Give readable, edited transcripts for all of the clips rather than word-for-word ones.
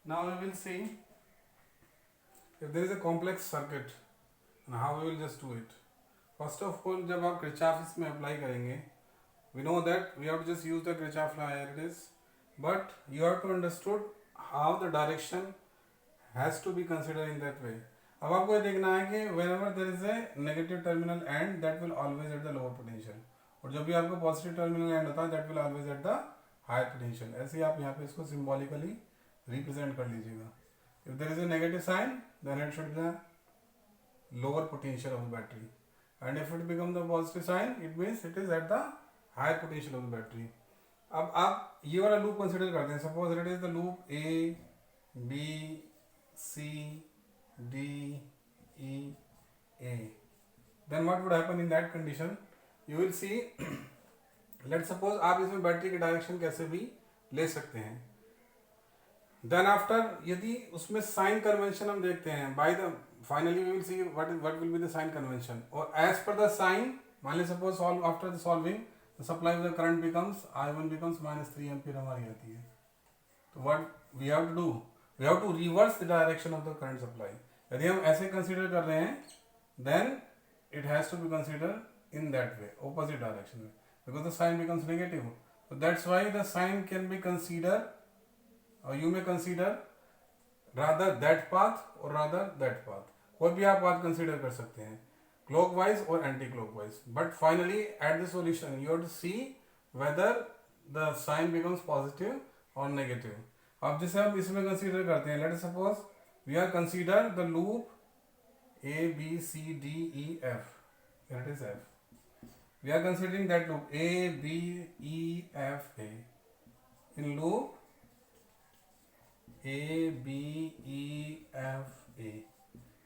Now we will see if there is a complex circuit and how we will just do it. First of all, जब आप Kirchhoff इसमें apply करेंगे, we know that we have to just use the Kirchhoff law here it is, but you have to understood how the direction has to be considered in that way. अब आपको ये देखना है कि whenever there is a negative terminal end, that will always at the lower potential, और जब भी आपको positive terminal end होता है, that will always at the higher potential. ऐसे ही आप यहाँ पे इसको symbolically represent कर लीजिएगा. If there is a negative sign, then it should be the lower potential of the battery, and if it becomes the positive sign, it means it is at the higher potential of the battery. अब आप ये वाला loop consider करते हैं. Suppose it is the loop A B C D E A. Then what would happen in that condition? You will see, let suppose आप इसमें battery की direction कैसे भी ले सकते हैं. देन आफ्टर यदि उसमें साइन कन्वेंशन हम देखते हैं, by the finally we will see what will be the sign convention, और एज पर द साइन मान ली suppose solve after the solving the supply of the current becomes I1 becomes minus 3 ampere हमारी आती है. तो what we have to do, we have to reverse the direction of the current supply. यदि हम ऐसे consider कर रहे हैं, then it has to be considered in that way, opposite direction में, because the sign becomes negative. So that's why the sign can be considered, or you may consider rather that path or rather that path. कोई भी आप path consider कर सकते हैं, clockwise or anti-clockwise, but finally at the solution you have to see whether the sign becomes positive or negative. अब जैसे हम इसमें कंसीडर करते हैं, let us suppose we are consider the loop A B C D E F. It is F. We are considering that loop A B E F A. In loop A B E F A,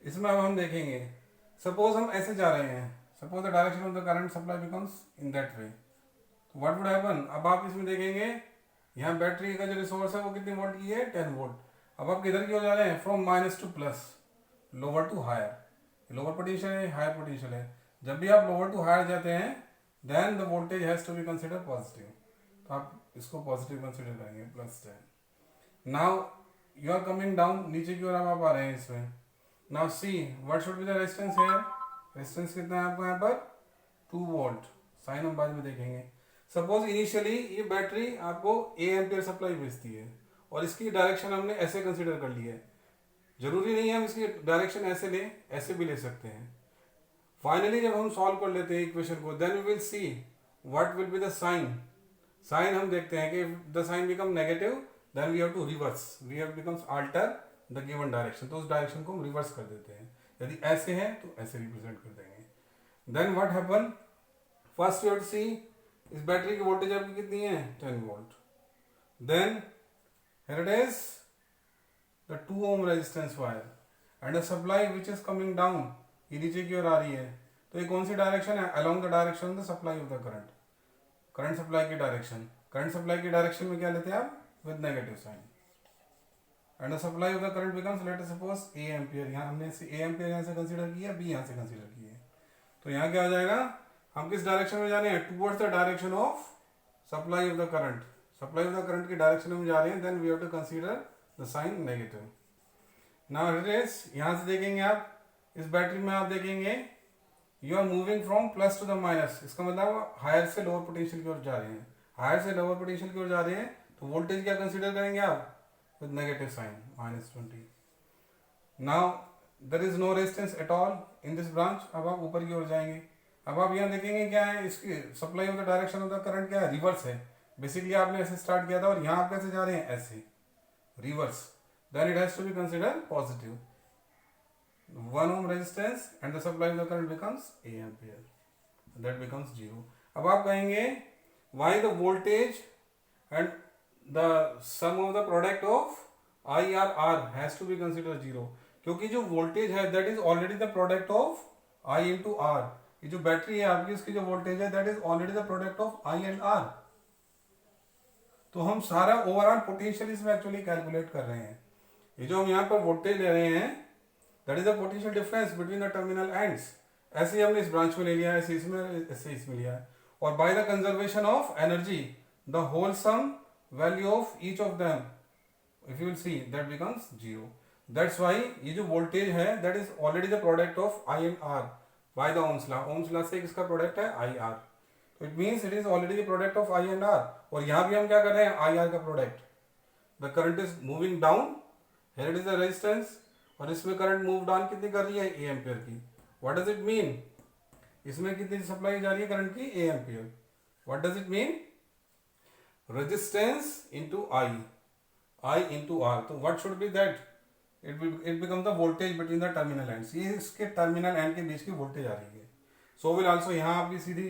इसमें अब हम देखेंगे, suppose हम ऐसे जा रहे हैं, suppose the direction of the current supply becomes in that वे. तो व्हाट वुड हैपन? अब आप इसमें देखेंगे यहाँ बैटरी का जो रिसोर्स है वो कितनी वोल्ट की है? 10 वोल्ट. अब आप किधर की हो जा रहे हैं? From minus to plus, lower to higher. Lower potential है, हायर पोटेंशियल है. जब भी आप लोअर टू हायर जाते हैं, then the voltage has to be consider positive. तो आप इसको पॉजिटिव कंसिडर करेंगे, plus 10. Now you are coming down, नीचे की ओर आप आ रहे हैं इसमें. Now see what should be the resistance here. Resistance कितना है आपको यहाँ पर? 2 वोल्ट. साइन हम बाद में देखेंगे. सपोज इनिशियली ये बैटरी आपको ए एम्पियर सप्लाई भेजती है, और इसकी डायरेक्शन हमने ऐसे कंसिडर कर ली है. जरूरी नहीं है हम इसकी डायरेक्शन ऐसे लें, ऐसे भी ले सकते हैं. फाइनली जब हम सॉल्व कर लेते हैं इक्वेशन को, then we will see what will be the sign. Sign हम देखते हैं कि the sign become negative, then we have to reverse, we have becomes alter the given direction. तो उस डायरेक्शन को हम रिवर्स कर देते हैं. यदि ऐसे है तो ऐसे रिप्रेजेंट कर देंगे. Then what happen? First you have to see इस बैटरी की वोल्टेज आपकी कितनी है? 10 volt. Then here it is the 2 ohm resistance wire and the supply which is coming down, ये नीचे की ओर आ रही है. तो ये कौन सी डायरेक्शन है? Along the direction of the supply of the current. Current supply की डायरेक्शन. करंट सप्लाई की डायरेक्शन में क्या लेते हैं आप? With negative sign. And the supply of the current becomes, let us suppose A ampere. यहाँ हमने ए एम्पियर यहाँ से कंसीडर किया, बी यहाँ से कंसीडर किया. तो यहाँ क्या हो जाएगा? हम किस डायरेक्शन में जा रहे हैं? Towards the direction of supply of the current. Supply of the current की डायरेक्शन में जा रहे हैं, then we have to consider the sign negative. Now it is, यहाँ से देखेंगे आप इस बैटरी में, आप देखेंगे you are moving from plus to the minus. इसका मतलब हायर से लोअर पोटेंशियल की ओर जा रहे हैं. हायर से लोअर पोटेंशियल की ओर जा रहे हैं, तो वोल्टेज क्या कंसीडर करेंगे आप? with negative sign, minus 20. Now there is no resistance at all in this branch. अब आप ऊपर की ओर जाएंगे. अब आप यहाँ देखेंगे क्या है, इसकी supply of the direction of the current क्या है? रिवर्स है. बेसिकली आपने ऐसे स्टार्ट किया था, और यहाँ आप कैसे जा रहे हैं? ऐसे reverse. Then it has to be consider positive. 1 ohm resistance and the supply of the current becomes a ampere. That becomes 0. अब आप कहेंगे why the voltage and the sum of the product of I or R has to be considered 0. क्योंकि जो voltage है that is already the product of I into R. ये जो battery है आपकी, इसकी जो वोल्टेज है that is already the product of I and R. तो हम सारा ओवरऑल पोटेंशियल इसमें एक्चुअली कैलकुलेट कर रहे हैं. ये जो हम यहाँ पर वोल्टेज ले रहे हैं, that is the potential difference between the terminal ends. ऐसे ही हमने इस ब्रांच में ले लिया, ऐसे इसमें, ऐसे इसमें लिया है. और by the conservation of energy, the whole sum value of each of them if you will see that becomes 0. That's why ये जो voltage है that is already the product of I and R by the Ohm's law. Ohm's law से किसका product है IR. So it means it is already the product of I and R. और यहाँ भी हम क्या कर रहे हैं IR का product. The current is moving down. Here it is the resistance. और इसमें current move down कितनी कर रही है A एम्पियर की. What does it mean? इसमें कितनी सप्लाई जा रही है करंट की A ampere. What does it mean? Resistance into I into R. तो what should be that? It becomes the voltage between the terminal ends. ये इसके टर्मिनल एंड के बीच की वोल्टेज आ रही है. So will also यहाँ आपकी सीधी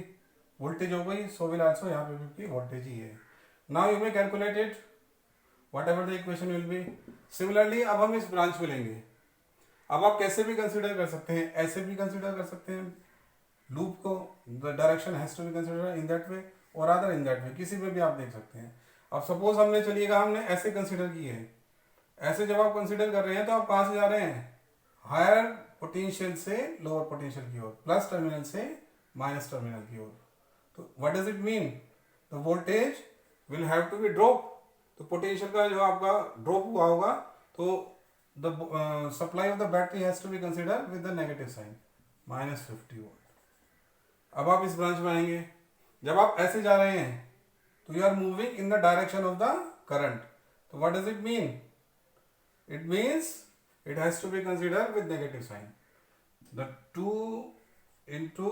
वोल्टेज हो गई. So will also यहाँ पे भी वोल्टेज ही है. Now you may calculate it. Whatever the equation will be. Similarly अब हम इस ब्रांच में लेंगे. अब आप कैसे भी कंसिडर कर सकते हैं, ऐसे भी कंसिडर कर सकते हैं लूप को. The direction has to be consider in that way और अदर इन दैट वे, किसी पे भी आप देख सकते हैं. अब सपोज हमने चलिएगा हमने ऐसे कंसिडर किए है. ऐसे जब आप कंसिडर कर रहे हैं तो आप कहाँ से जा रहे हैं, हायर पोटेंशियल से लोअर पोटेंशियल की ओर, प्लस टर्मिनल से माइनस टर्मिनल की ओर. तो what does it mean, the voltage will have to be drop. तो पोटेंशियल का जो आपका ड्रॉप हुआ होगा तो the supply of the battery has to be consider with the negative sign -50 volt. अब आप इस ब्रांच में आएंगे. जब आप ऐसे जा रहे हैं तो you are moving in the direction of the current. तो what does it mean, it means it has to be considered with negative sign. The 2 into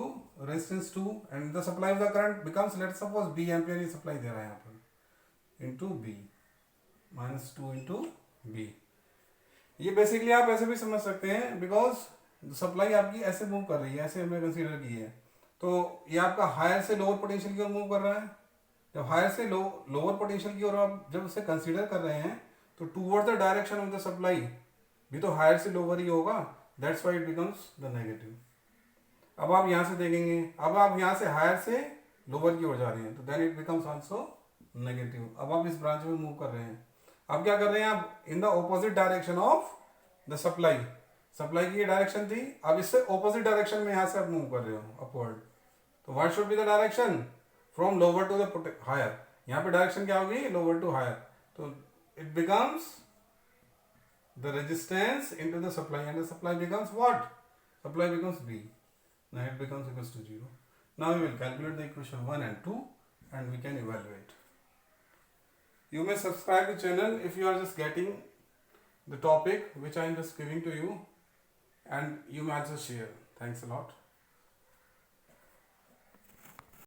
resistance 2 and the supply of the current becomes, let's suppose B ampere he supply दे रहा है यहाँ पर, into B -2 into B. ये basically आप ऐसे भी समझ सकते हैं बिकॉज सप्लाई आपकी ऐसे मूव कर रही है, ऐसे हमने कंसीडर की है. तो ये आपका हायर से लोअर पोटेंशियल की ओर मूव कर रहा है. जब हायर से लोअर पोटेंशियल की ओर आप जब उसे कंसीडर कर रहे हैं तो toward the direction of the supply भी तो हायर से लोअर ही होगा. That's why it becomes the negative. अब आप यहाँ से देखेंगे, अब आप यहाँ से हायर से लोअर की ओर जा रहे हैं तो then it becomes also negative. अब आप इस ब्रांच में मूव कर रहे हैं. अब क्या कर रहे हैं आप, in the opposite direction of the supply. Supply की ये डायरेक्शन थी, अब इससे ऑपोजिट डायरेक्शन में यहाँ से आप मूव कर रहे हो अपवर्ड. तो what should be the direction, from lower to the higher. यहाँ पे डायरेक्शन क्या होगी, लोअर टू हायर. तो it becomes the resistance into the supply and the supply becomes what? Supply becomes B. Now it becomes equals to 0. Now we will calculate the equation 1 and 2 and we can evaluate. You may subscribe the channel if you are just getting the topic which I am just giving to you, and you may also share. Thanks a lot.